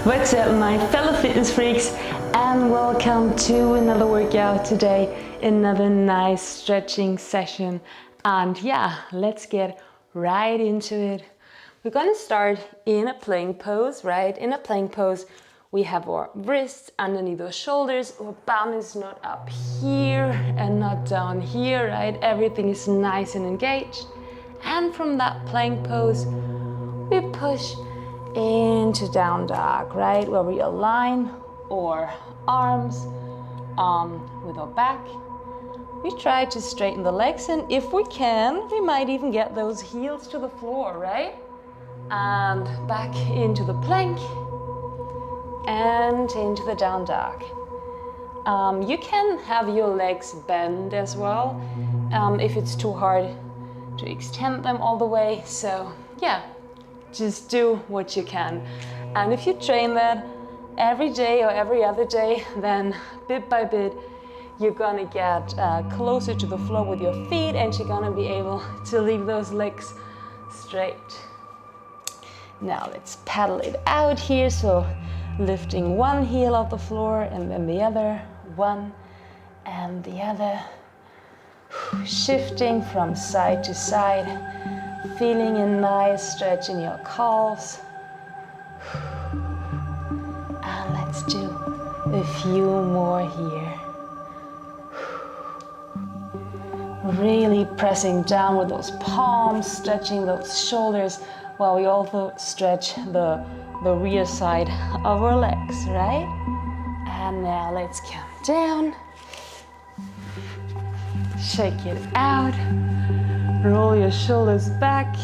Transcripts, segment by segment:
What's up, my fellow fitness freaks, and welcome to another workout today, another nice stretching session. And yeah, let's get right into it. We're gonna start in a plank pose, right? In a plank pose, we have our wrists underneath our shoulders, our bum is not up here and not down here, right? Everything is nice and engaged. And from that plank pose, we push into down dog, right? Where we align our arms with our back. We try to straighten the legs, and if we can, we might even get those heels to the floor, right? And back into the plank and into the down dog. You can have your legs bend as well if it's too hard to extend them all the way. So yeah, just do what you can. And if you train that every day or every other day, then bit by bit, you're gonna get closer to the floor with your feet, and you're gonna be able to leave those legs straight. Now let's paddle it out here. So lifting one heel off the floor and then the other, one and the other. Shifting from side to side, feeling a nice stretch in your calves. And let's do a few more here. Really pressing down with those palms, stretching those shoulders, while we also stretch the rear side of our legs, right? And now let's come down. Shake it out. Roll your shoulders back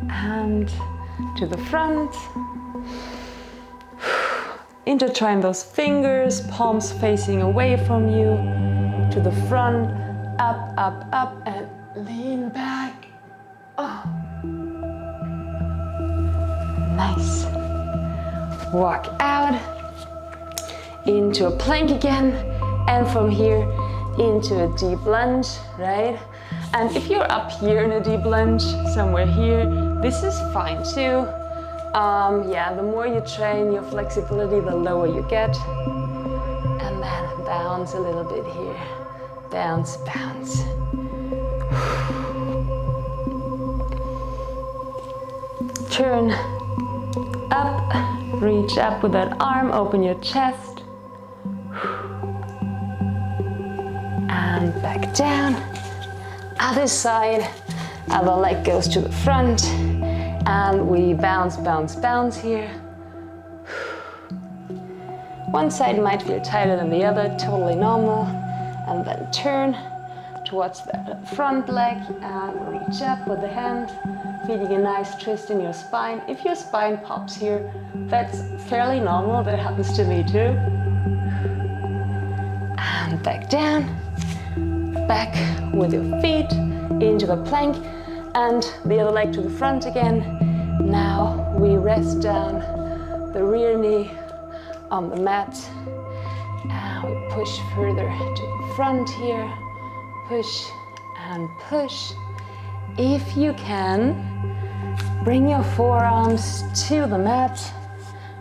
and to the front. Intertwine those fingers, palms facing away from you, to the front, up, up, up, and lean back. Oh. Nice. Walk out into a plank again, and from here into a deep lunge, right? And if you're up here in a deep lunge, somewhere here, this is fine too. Yeah, the more you train your flexibility, the lower you get. And then bounce a little bit here. Bounce, bounce. Turn up, reach up with that arm, open your chest. And back down. Other side, other leg goes to the front, and we bounce, bounce, bounce here. One side might feel tighter than the other, totally normal. And then turn towards the front leg and reach up with the hand, feeling a nice twist in your spine. If your spine pops here, that's fairly normal. That happens to me too. And back down. Back with your feet into the plank, and the other leg to the front again. Now we rest down the rear knee on the mat, and we push further to the front here. Push and push. If you can, bring your forearms to the mat.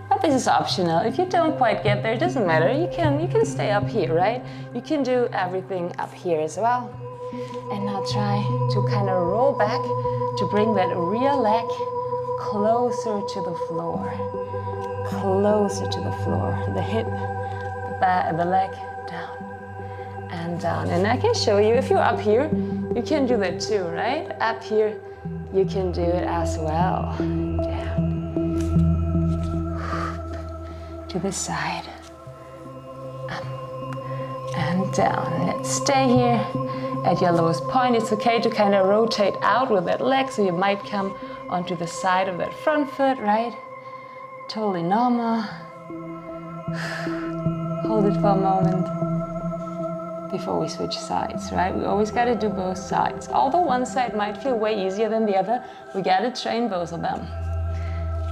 But this is optional. If you don't quite get there, it doesn't matter. You can stay up here, right? You can do everything up here as well. And now try to kind of roll back to bring that rear leg closer to the floor. Closer to the floor. The hip, the leg, down and down. And I can show you, if you're up here, you can do that too, right? Up here, you can do it as well. Down. To the side, up and down. Let's stay here at your lowest point. It's okay to kind of rotate out with that leg, so you might come onto the side of that front foot, right? Totally normal. Hold it for a moment before we switch sides, right? We always got to do both sides. Although one side might feel way easier than the other, we got to train both of them.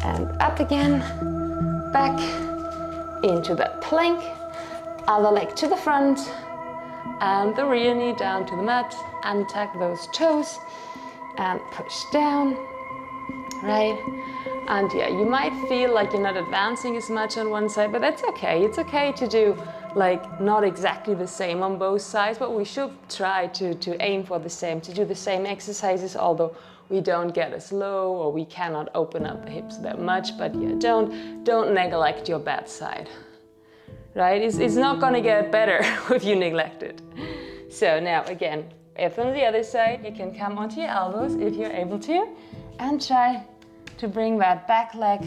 And up again, back into that plank, other leg to the front, and the rear knee down to the mat, and tuck those toes, and push down, right? And yeah, you might feel like you're not advancing as much on one side, but that's okay. It's okay to do like not exactly the same on both sides, but we should try to aim for the same, to do the same exercises, although we don't get as low or we cannot open up the hips that much. But yeah, don't neglect your bad side, right? It's not gonna get better if you neglect it. So now again, if on the other side, you can come onto your elbows if you're able to, and try to bring that back leg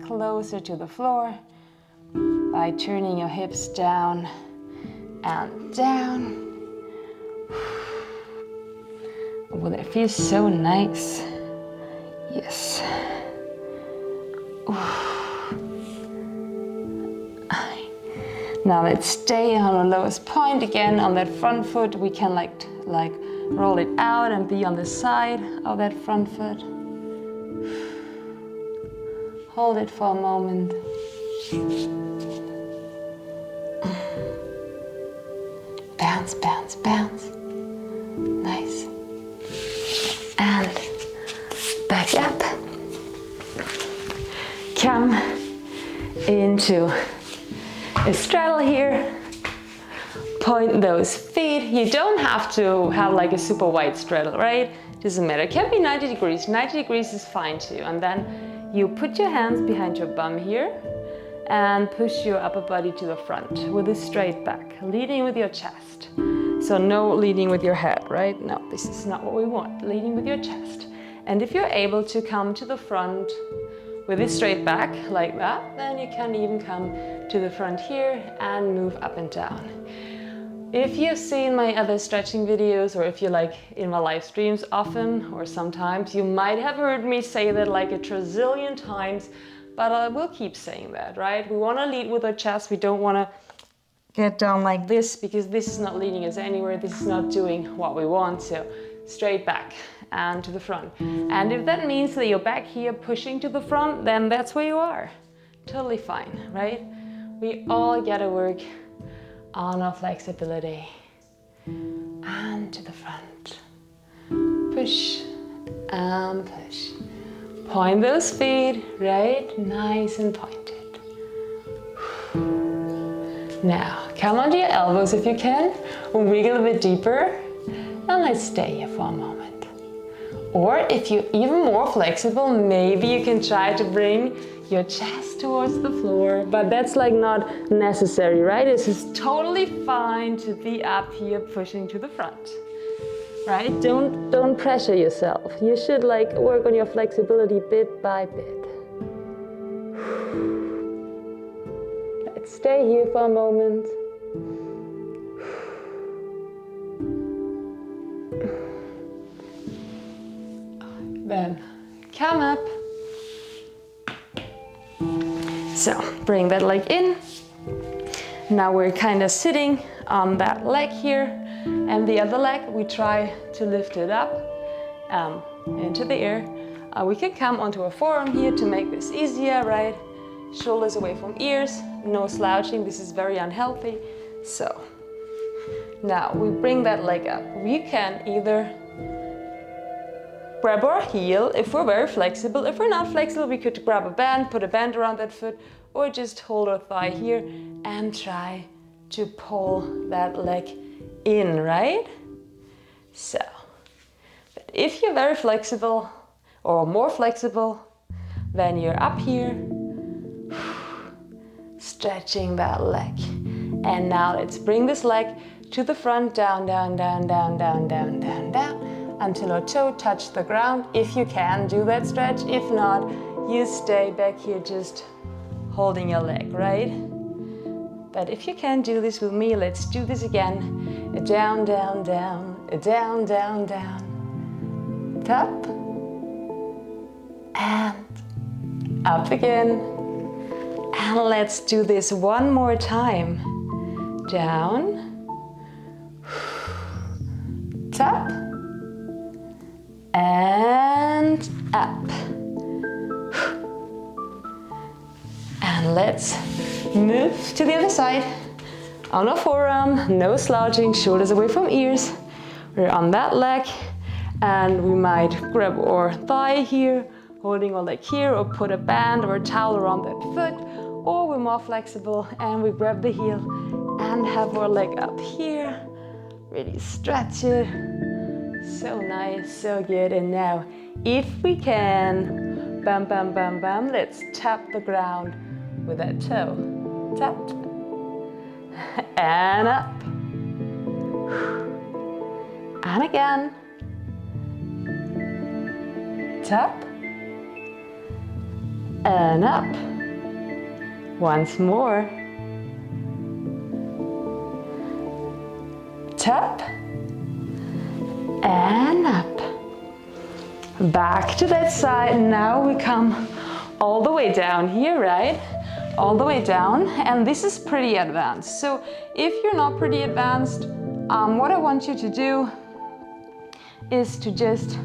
closer to the floor by turning your hips down and down. Oh, that feels so nice. Yes. Now let's stay on the lowest point again on that front foot. We can like roll it out and be on the side of that front foot. Hold it for a moment. Bounce, bounce, bounce. Nice. And back up. Come into a straddle here. Point those feet. You don't have to have like a super wide straddle, right? Doesn't matter. It can be 90 degrees. 90 degrees is fine too. And then you put your hands behind your bum here and push your upper body to the front with a straight back, leading with your chest. So no leading with your head, right? No, this is not what we want. Leading with your chest. And if you're able to come to the front with a straight back like that, then you can even come to the front here and move up and down. If you've seen my other stretching videos, or if you're like in my live streams often or sometimes, you might have heard me say that like a trillion times, but I will keep saying that, right? We want to lead with our chest. We don't want to get down like this, because this is not leading us anywhere. This is not doing what we want. So straight back and to the front. And if that means that you're back here pushing to the front, then that's where you are. Totally fine, right? We all gotta work on our flexibility. And to the front. Push and push. Point those feet, right? Nice and pointed. Now, come onto your elbows if you can. Wiggle a bit deeper. And let's stay here for a moment. Or if you're even more flexible, maybe you can try to bring your chest towards the floor, but that's like not necessary, right? This is totally fine to be up here pushing to the front, right? Don't pressure yourself. You should like work on your flexibility bit by bit. Let's stay here for a moment. Then come up. So bring that leg in. Now we're kind of sitting on that leg here, and the other leg we try to lift it up into the air. We can come onto a forearm here to make this easier, right? Shoulders away from ears, no slouching. This is very unhealthy. So now we bring that leg up. We can either grab our heel if we're very flexible. If we're not flexible, we could grab a band, put a band around that foot, or just hold our thigh here and try to pull that leg in, right? So, but if you're very flexible or more flexible, then you're up here, stretching that leg. And now let's bring this leg to the front, down, down, down, down, down, down, down, down, until our toe touches the ground. If you can, do that stretch. If not, you stay back here just holding your leg, right? But if you can do this with me, let's do this again. Down, down, down, down, down, down. Up. And up again. And let's do this one more time. Down. Up. And up. And let's move to the other side. On our forearm, no slouching, shoulders away from ears. We're on that leg, and we might grab our thigh here, holding a leg here, or put a band or a towel around that foot, or we're more flexible and we grab the heel and have our leg up here. Really stretch it. So nice, so good. And now, if we can, bam, bam, bam, bam, let's tap the ground with that toe. Tap. And up. And again. Tap. And up. Once more. Tap. And up. Back to that side. Now we come all the way down here, right? All the way down. And this is pretty advanced. So if you're not pretty advanced, what I want you to do is to just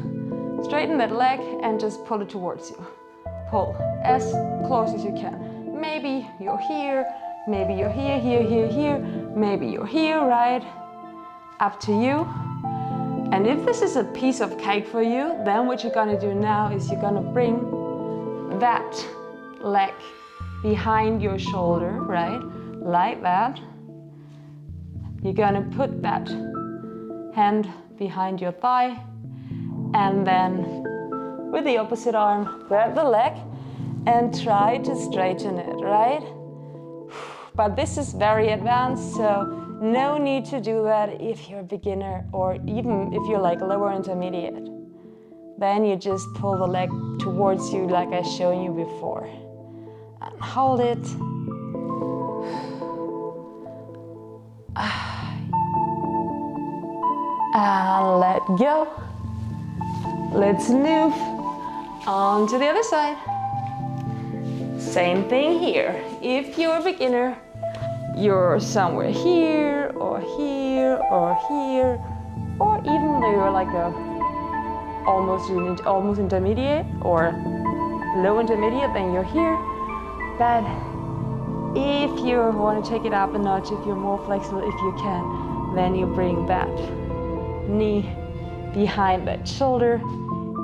straighten that leg and just pull it towards you. Pull as close as you can. Maybe you're here, maybe you're here, here, here, here, maybe you're here, right? Up to you. And if this is a piece of cake for you, then what you're gonna do now is you're gonna bring that leg behind your shoulder, right? Like that. You're gonna put that hand behind your thigh, and then with the opposite arm, grab the leg and try to straighten it, right? But this is very advanced, so no need to do that if you're a beginner, or even if you're like lower intermediate. Then you just pull the leg towards you like I showed you before. And hold it. And let go. Let's move on to the other side. Same thing here. If you're a beginner, you're somewhere here, or here, or here, or even though you're like a almost intermediate or low intermediate, then you're here. But if you want to take it up a notch, if you're more flexible, if you can, then you bring that knee behind that shoulder.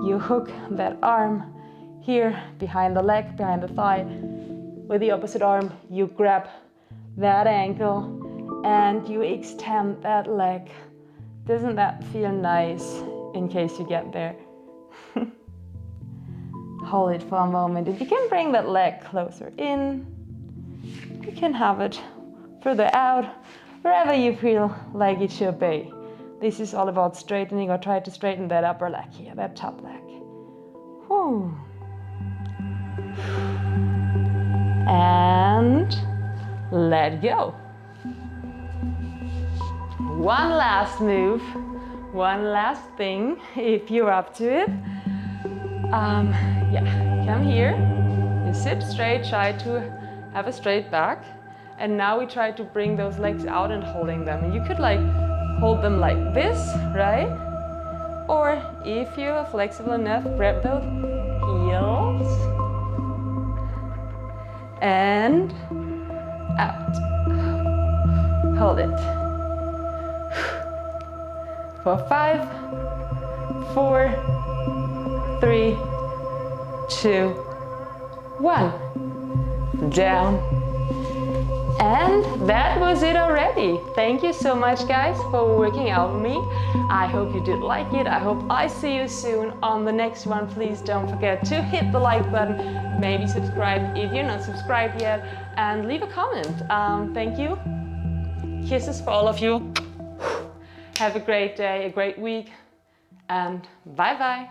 You hook that arm here behind the leg, behind the thigh. With the opposite arm, you grab that ankle and you extend that leg. Doesn't that feel nice in case you get there? Hold it for a moment. If you can bring that leg closer in, you can have it further out, wherever you feel like it should be. This is all about straightening, or try to straighten that upper leg here, that top leg. Whew. And let go. One last move, one last thing, if you're up to it. Come here, you sit straight, try to have a straight back. And now we try to bring those legs out and holding them. And you could like hold them like this, right? Or if you're flexible enough, grab those heels and out. Hold it. For 5, 4, 3, 2, 1. Down. And that was it already. Thank you so much, guys, for working out with me. I hope you did like it. I hope I see you soon on the next one. Please don't forget to hit the like button, maybe subscribe if you're not subscribed yet, and leave a comment. Thank you. Kisses for all of you. Have a great day, a great week, and bye-bye.